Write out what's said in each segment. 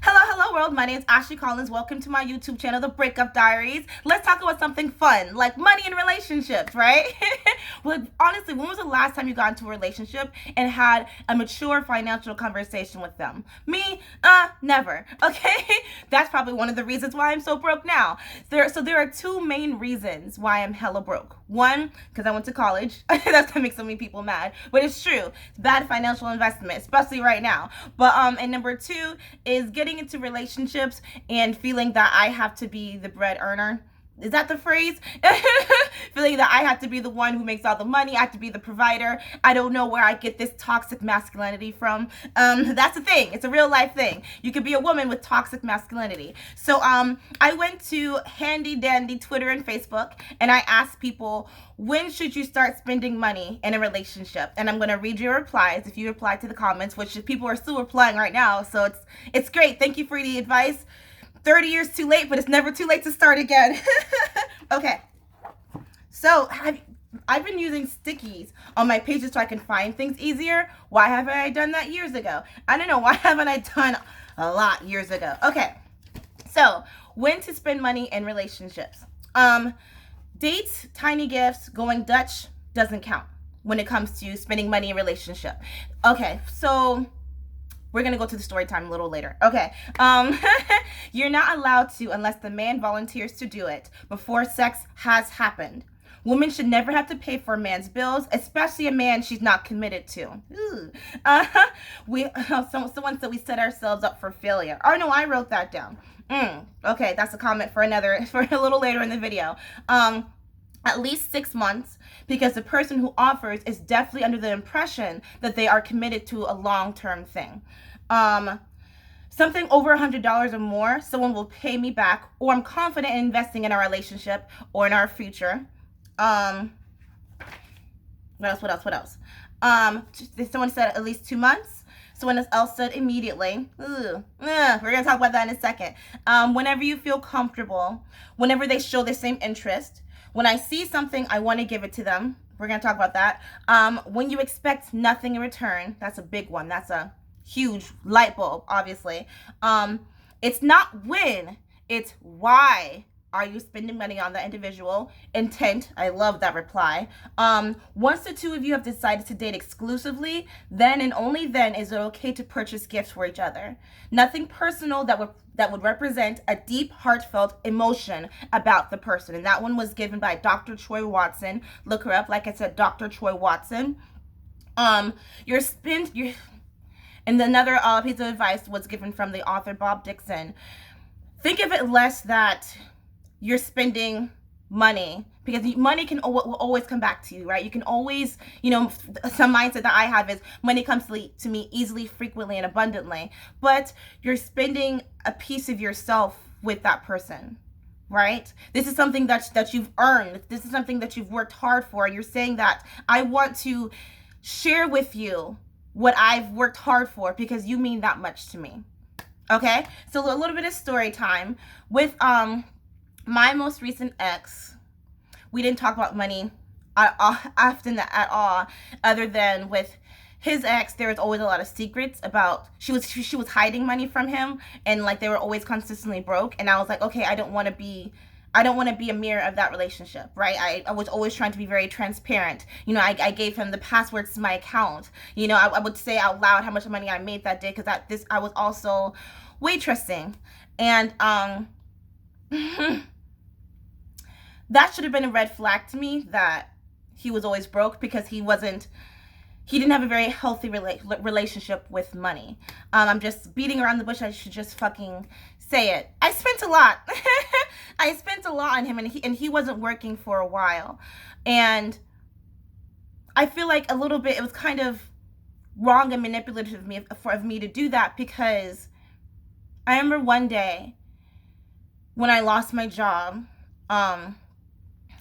Hello, hello world. My name is Ashley Collins. Welcome to my YouTube channel, The Breakup Diaries. Let's talk about something fun, like money and relationships, right? Well, honestly, when was the last time you got into a relationship and had a mature financial conversation with them? Me? Never. Okay? That's probably one of the reasons why I'm so broke now. There are two main reasons why I'm hella broke. One, because I went to college. That's gonna make so many people mad, but it's true. It's bad financial investment, especially right now. And number two is getting into relationships and feeling that I have to be the bread earner. Is that the phrase? Feeling that I have to be the one who makes all the money. I have to be the provider. I don't know where I get this toxic masculinity from. That's a thing. It's a real life thing. You could be a woman with toxic masculinity. I went to handy dandy Twitter and Facebook, and I asked people, when should you start spending money in a relationship? And I'm gonna read your replies if you reply to the comments, which people are still replying right now. So it's great. Thank you for the advice. 30 years too late, but it's never too late to start again. Okay. So, I've been using stickies on my pages so I can find things easier. Why haven't I done that years ago? I don't know. Why haven't I done a lot years ago? Okay. So, when to spend money in relationships. Dates, tiny gifts, going Dutch doesn't count when it comes to spending money in relationship. Okay. So, we're going to go to the story time a little later. Okay. You're not allowed to unless the man volunteers to do it before sex has happened. Women should never have to pay for a man's bills, especially a man she's not committed to. Someone said we set ourselves up for failure. Oh no, I wrote that down. Okay, that's a comment for a little later in the video. At least 6 months, because the person who offers is definitely under the impression that they are committed to a long-term thing. Something over $100 or more, someone will pay me back, or I'm confident in investing in our relationship or in our future. What else? Someone said at least 2 months. Someone else said immediately. We're going to talk about that in a second. Whenever you feel comfortable, whenever they show the same interest, when I see something, I want to give it to them. We're going to talk about that. When you expect nothing in return, that's a big one. That's a huge light bulb, obviously. It's not when, it's why are you spending money on the individual? Intent, I love that reply. Once the two of you have decided to date exclusively, then and only then is it okay to purchase gifts for each other. Nothing personal that would represent a deep, heartfelt emotion about the person. And that one was given by Dr. Troy Watson. Look her up. Like I said, Dr. Troy Watson. And another piece of advice was given from the author Bob Dixon. Think of it less that you're spending money, because money will always come back to you, right? You can always, some mindset that I have is money comes to me easily, frequently, and abundantly. But you're spending a piece of yourself with that person, right? This is something that you've earned. This is something that you've worked hard for. And you're saying that I want to share with you what I've worked hard for because you mean that much to me. Okay? So a little bit of story time. With my most recent ex, we didn't talk about money often at all, other than with his ex, there was always a lot of secrets about she was hiding money from him, and like they were always consistently broke. And I was like, okay, I don't want to be a mirror of that relationship, right? I was always trying to be very transparent. I gave him the passwords to my account. I would say out loud how much money I made that day, because I was also waitressing. And that should have been a red flag to me, that he was always broke, because he didn't have a very healthy relationship with money. I'm just beating around the bush. I should just fucking say it. I spent a lot. I spent a lot on him, and he wasn't working for a while. And I feel like a little bit it was kind of wrong and manipulative of me to do that, because I remember one day when I lost my job,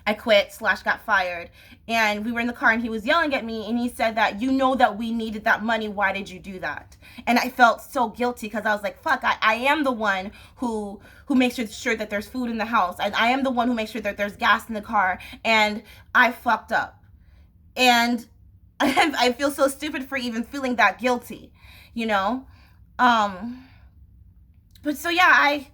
I quit / got fired, and we were in the car and he was yelling at me, and he said that, that we needed that money, why did you do that? And I felt so guilty, because I was like, fuck, I am the one who makes sure that there's food in the house, and I am the one who makes sure that there's gas in the car, and I fucked up. And I feel so stupid for even feeling that guilty, but so yeah,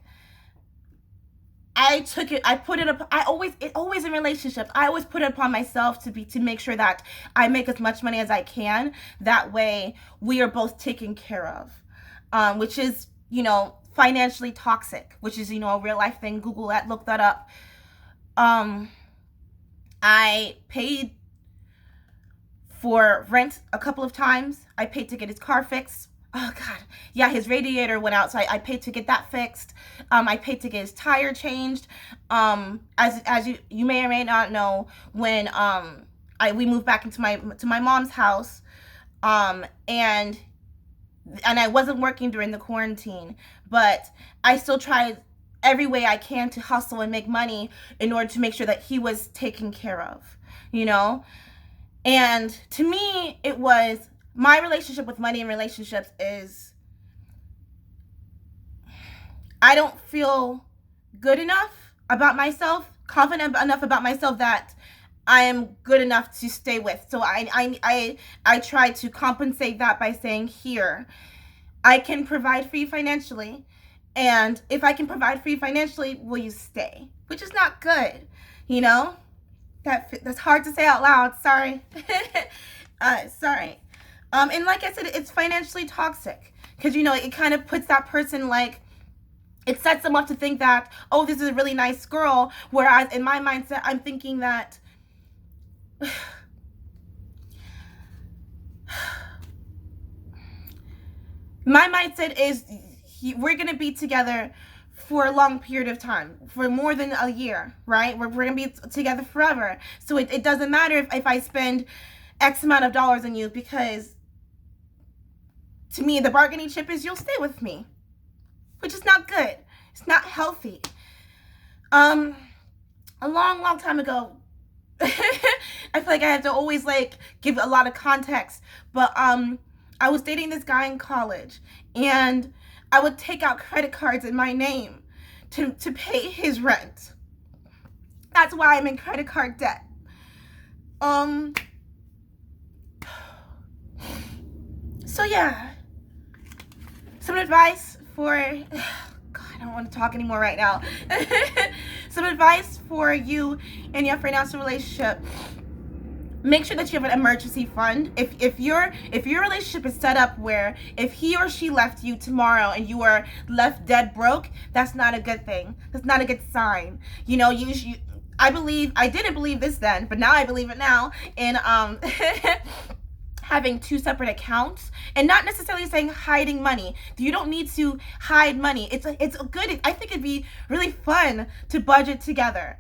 I took it. I put it up. Always in relationships. I always put it upon myself to make sure that I make as much money as I can. That way, we are both taken care of, which is financially toxic, which is a real life thing. Google that. Look that up. I paid for rent a couple of times. I paid to get his car fixed. Oh God, yeah, his radiator went out, so I paid to get that fixed. I paid to get his tire changed. As you may or may not know, when we moved back into my mom's house, and I wasn't working during the quarantine, but I still tried every way I can to hustle and make money in order to make sure that he was taken care of, And to me, it was my relationship with money and relationships is I don't feel good enough about myself, confident enough about myself that I am good enough to stay with. So I try to compensate that by saying, here, I can provide for you financially. And if I can provide for you financially, will you stay? Which is not good, That's hard to say out loud. Sorry. Sorry. And like I said, it's financially toxic because, it kind of puts that person it sets them up to think that, oh, this is a really nice girl. Whereas in my mindset, I'm thinking that my mindset is we're going to be together for a long period of time, for more than a year, right? We're going to be together forever. So it doesn't matter if I spend X amount of dollars on you, because to me, the bargaining chip is you'll stay with me, which is not good. It's not healthy. A long time ago, I feel like I have to always give a lot of context, but I was dating this guy in college, and I would take out credit cards in my name to pay his rent. That's why I'm in credit card debt. So yeah, some advice for, God, I don't want to talk anymore right now. Some advice for you and your financial relationship. Make sure that you have an emergency fund. If your relationship is set up where if he or she left you tomorrow and you are left dead broke, that's not a good thing. That's not a good sign. I didn't believe this then, but now I believe it now in having two separate accounts, and not necessarily saying hiding money. You don't need to hide money. It's good. I think it'd be really fun to budget together,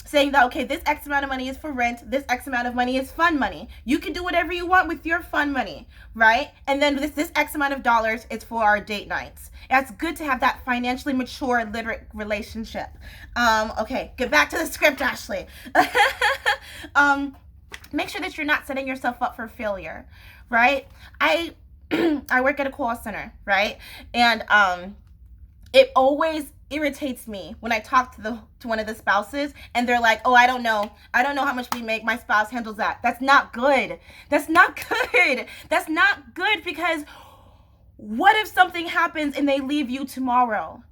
saying that, okay, this X amount of money is for rent, this X amount of money is fun money. You can do whatever you want with your fun money, right? And then this X amount of dollars is for our date nights. It's good to have that financially mature, literate relationship. Okay, get back to the script, Ashley. Make sure that you're not setting yourself up for failure, right? I work at a call center, right? And it always irritates me when I talk to one of the spouses and they're like, oh, I don't know how much we make, my spouse handles that. That's not good. That's not good, because what if something happens and they leave you tomorrow?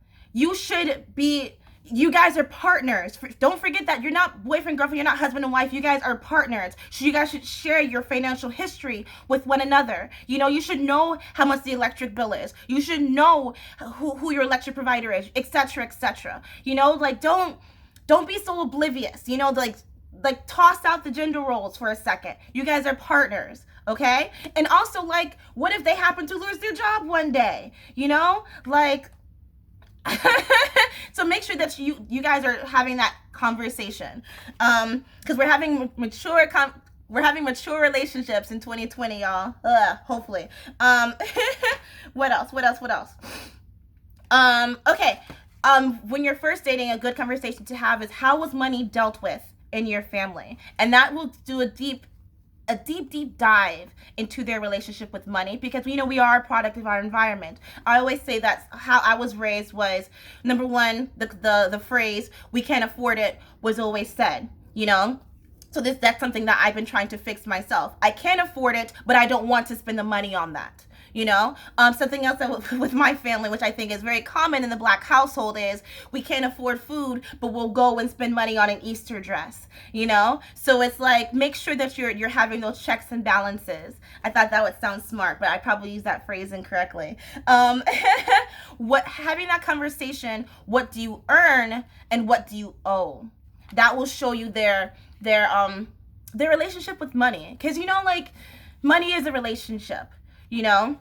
You guys are partners. Don't forget that you're not boyfriend, girlfriend, you're not husband and wife. You guys are partners. So you guys should share your financial history with one another. You should know how much the electric bill is. You should know who your electric provider is, etc., etc. Don't be so oblivious. Toss out the gender roles for a second. You guys are partners, okay? And also, what if they happen to lose their job one day? So make sure that you guys are having that conversation, because we're having mature relationships in 2020, y'all. Hopefully. What else? Okay. When you're first dating, a good conversation to have is, how was money dealt with in your family? And that will do a deep dive into their relationship with money, because we are a product of our environment. I always say that how I was raised was, number one, the phrase "we can't afford it" was always said, so that's something that I've been trying to fix myself. I can't afford it, but I don't want to spend the money on that. Something else that with my family, which I think is very common in the Black household, is we can't afford food, but we'll go and spend money on an Easter dress. So it's like, make sure that you're having those checks and balances. I thought that would sound smart, but I probably used that phrase incorrectly. What having that conversation, what do you earn and what do you owe? That will show you their relationship with money. Because like, money is a relationship, and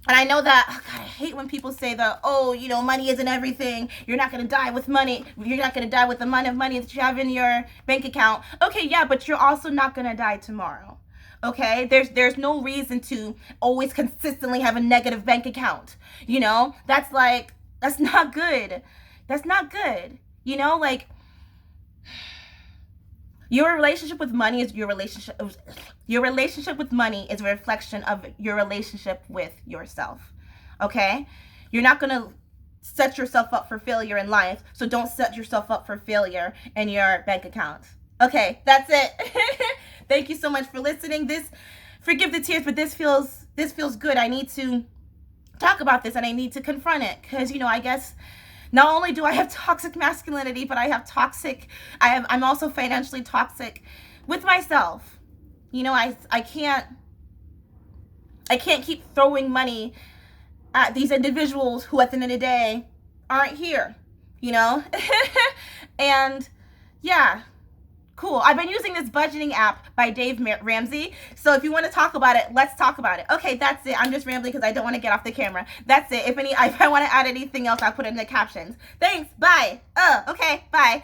I know that, oh God, I hate when people say that, oh, money isn't everything. You're not going to die with money. You're not going to die with the amount of money that you have in your bank account. Okay, yeah, but you're also not going to die tomorrow. Okay, there's no reason to always consistently have a negative bank account. That's not good. That's not good. Like, your relationship with money is your relationship. Your relationship with money is a reflection of your relationship with yourself. Okay? You're not going to set yourself up for failure in life, so don't set yourself up for failure in your bank account. Okay, that's it. Thank you so much for listening. Forgive the tears, but this feels good. I need to talk about this and I need to confront it because, I guess not only do I have toxic masculinity, but I'm also financially toxic with myself. I can't keep throwing money at these individuals who at the end of the day aren't here, and yeah. Cool. I've been using this budgeting app by Dave Ramsey. So if you want to talk about it, let's talk about it. Okay, that's it. I'm just rambling because I don't want to get off the camera. That's it. If I want to add anything else, I'll put it in the captions. Thanks. Bye. Okay. Bye.